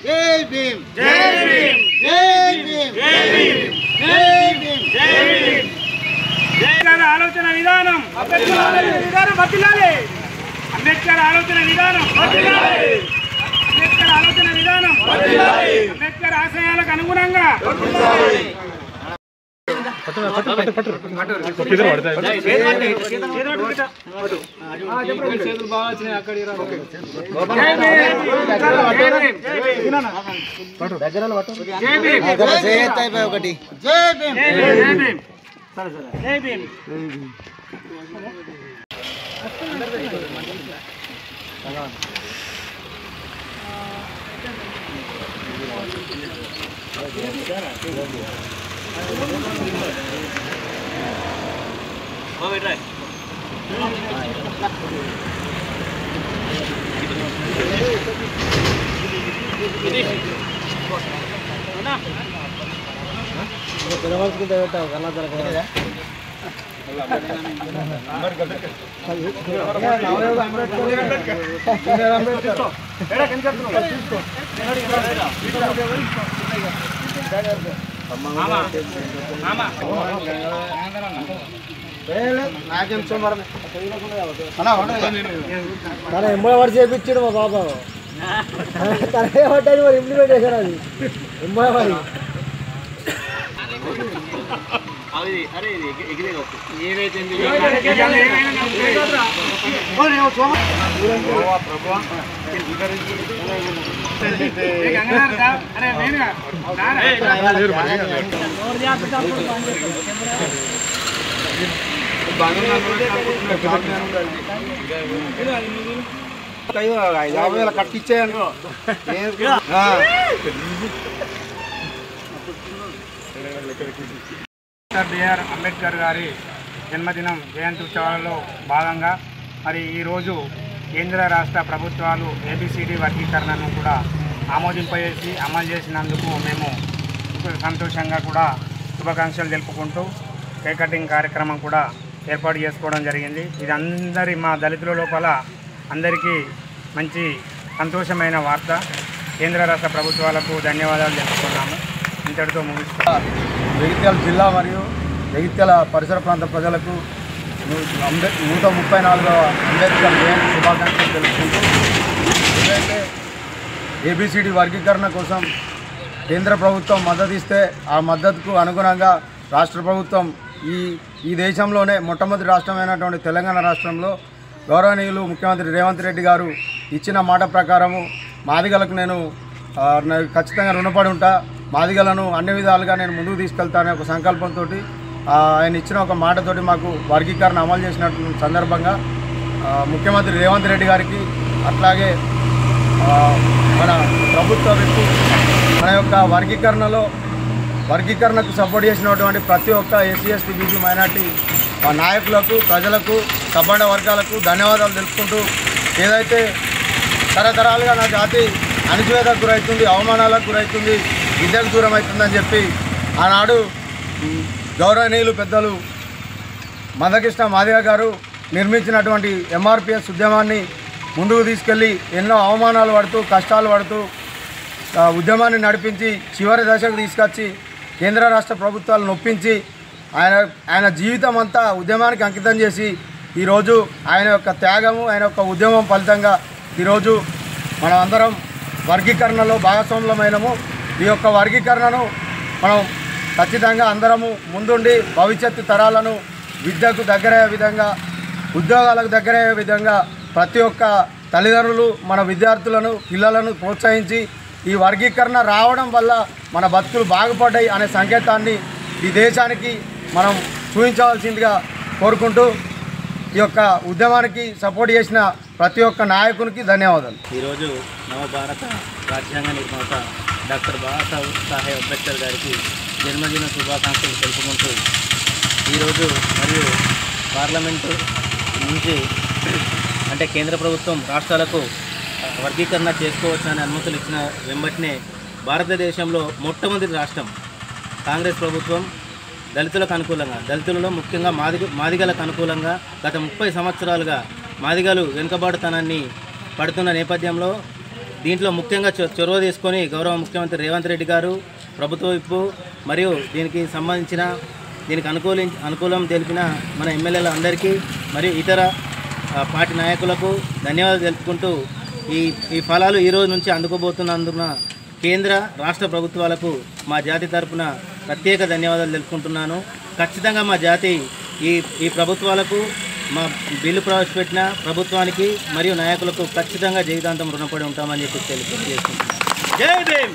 जय भीम जय भीम जय भीम जय भीम जय भीम जय भीम जय आलोचना विधानम अंबेडकर आलोचना विधानम बदलाले अंबेडकर आलोचना विधानम बदलाले अंबेडकर आलोचना विधानम बदलाले अंबेडकर आशयाలకు అనుగుణంగా बदलाले किधर पड़ता है చేతులు బాగా వచ్చినాయి అక్కడ ఇరా ఓకే దగ్గరలో పట్టు జై భీమ్ జై అయిపోయి ఒకటి జై భీమ్ జై భీమ్ సరే సరే జై భీమ్ हो बेटा ना तेरा के बेटा गला जरा करेगा ఎంబడి చేపించాడు మా బాబా తనే పడ్డది మరి ఇంప్లిమెంట్ చేశారు అది ఎంబడి కట్టించేయండి బిఆర్ అంబేద్కర్ గారి జన్మదినం జయంతి ఉత్సవాలలో భాగంగా మరి ఈరోజు కేంద్ర రాష్ట్ర ప్రభుత్వాలు ఏబిసిడి వర్గీకరణను కూడా ఆమోదింపజేసి అమలు చేసినందుకు మేము సంతోషంగా కూడా శుభాకాంక్షలు తెలుపుకుంటూ కేక్ కటింగ్ కార్యక్రమం కూడా ఏర్పాటు చేసుకోవడం జరిగింది. ఇది అందరి మా దళితుల లోపల అందరికీ మంచి సంతోషమైన వార్త. కేంద్ర రాష్ట్ర ప్రభుత్వాలకు ధన్యవాదాలు తెలుపుతున్నాము. ఇంతటితో ముగిస్తాం. జగిత్యాల జిల్లా మరియు జగిత్యాల పరిసర ప్రాంత ప్రజలకు 134వ అంబేద్కర్ జయంతి శుభాకాంక్షలు తెలుపుకుంటూ ఏదైతే ఏబిసిడి వర్గీకరణ కోసం కేంద్ర ప్రభుత్వం మద్దతు ఇస్తే ఆ మద్దతుకు అనుగుణంగా రాష్ట్ర ప్రభుత్వం ఈ దేశంలోనే మొట్టమొదటి రాష్ట్రమైనటువంటి తెలంగాణ రాష్ట్రంలో గౌరవనీయులు ముఖ్యమంత్రి రేవంత్ రెడ్డి గారు ఇచ్చిన మాట ప్రకారము మాదిగలకు నేను ఖచ్చితంగా రుణపడి ఉంటా, మాదిగలను అన్ని విధాలుగా నేను ముందుకు తీసుకెళ్తానే ఒక సంకల్పంతో ఆయన ఇచ్చిన ఒక మాటతోటి మాకు వర్గీకరణ అమలు చేసినట్టు సందర్భంగా ముఖ్యమంత్రి రేవంత్ రెడ్డి గారికి అట్లాగే మన ప్రభుత్వ వ్యక్తి మన యొక్క వర్గీకరణకు సపోర్ట్ చేసినటువంటి ప్రతి ఒక్క ఎస్సీ ఎస్టీ బీసీ మైనార్టీ నాయకులకు ప్రజలకు సబ్బండ వర్గాలకు ధన్యవాదాలు తెలుపుకుంటూ ఏదైతే తరతరాలుగా నా జాతి అణచివేతకు గురవుతుంది, అవమానాలకు గురవుతుంది, విద్యకు దూరం అవుతుందని చెప్పి ఆనాడు గౌరవనీయులు పెద్దలు మందకృష్ణ మాదిగ గారు నిర్మించినటువంటి ఎంఆర్పిఎస్ ఉద్యమాన్ని ముందుకు తీసుకెళ్ళి ఎన్నో అవమానాలు పడుతూ కష్టాలు పడుతూ ఉద్యమాన్ని నడిపించి చివరి దశకు తీసుకొచ్చి కేంద్ర రాష్ట్ర ప్రభుత్వాలను ఒప్పించి ఆయన జీవితం అంతా ఉద్యమానికి అంకితం చేసి ఈరోజు ఆయన యొక్క త్యాగము ఆయన యొక్క ఉద్యమం ఫలితంగా ఈరోజు మనం అందరం వర్గీకరణలో భాగస్వాములమైనము. ఈ యొక్క వర్గీకరణను మనం ఖచ్చితంగా అందరము ముందుండి భవిష్యత్తు తరాలను విద్యకు దగ్గరయ్యే విధంగా ఉద్యోగాలకు దగ్గరయ్యే విధంగా ప్రతి ఒక్క తల్లిదండ్రులు మన విద్యార్థులను పిల్లలను ప్రోత్సహించి ఈ వర్గీకరణ రావడం వల్ల మన బతుకులు బాగుపడ్డాయి అనే సంకేతాన్ని ఈ దేశానికి మనం చూపించవలసిందిగా కోరుకుంటూ ఈ యొక్క ఉద్యమానికి సపోర్ట్ చేసిన ప్రతి ఒక్క నాయకునికి ధన్యవాదాలు. ఈరోజు నవభారత రాజ్యాంగ నిర్మాత డాక్టర్ బాబాసాహెబ్ అంబేద్కర్ గారికి జన్మదిన శుభాకాంక్షలు తెలుపుకుంటూ ఈరోజు మరియు పార్లమెంటు నుంచి అంటే కేంద్ర ప్రభుత్వం రాష్ట్రాలకు వర్గీకరణ చేసుకోవచ్చని అనుమతులు ఇచ్చిన వెంబటినే భారతదేశంలో మొట్టమొదటి రాష్ట్రం కాంగ్రెస్ ప్రభుత్వం దళితులకు అనుకూలంగా, దళితులలో ముఖ్యంగా మాదిగలకు అనుకూలంగా గత 30 సంవత్సరాలుగా మాదిగలు వెనుకబాటుతనాన్ని పడుతున్న నేపథ్యంలో దీంట్లో ముఖ్యంగా చొరవ తీసుకొని గౌరవ ముఖ్యమంత్రి రేవంత్ రెడ్డి గారు, ప్రభుత్వ విప్పు మరియు దీనికి సంబంధించిన దీనికి అనుకూలం తెలిపిన మన ఎమ్మెల్యేల అందరికీ మరియు ఇతర పార్టీ నాయకులకు ధన్యవాదాలు తెలుపుకుంటూ ఈ ఫలాలు ఈరోజు నుంచి అందుకోబోతున్నందున కేంద్ర రాష్ట్ర ప్రభుత్వాలకు మా జాతి తరపున ప్రత్యేక ధన్యవాదాలు తెలుపుకుంటున్నాను. ఖచ్చితంగా మా జాతి ఈ ప్రభుత్వాలకు, మా బిల్లు ప్రవేశపెట్టిన ప్రభుత్వానికి మరియు నాయకులకు ఖచ్చితంగా జీవితాంతం రుణపడి ఉంటామని చెప్పి తెలియజేస్తున్నాను. జై భీమ్.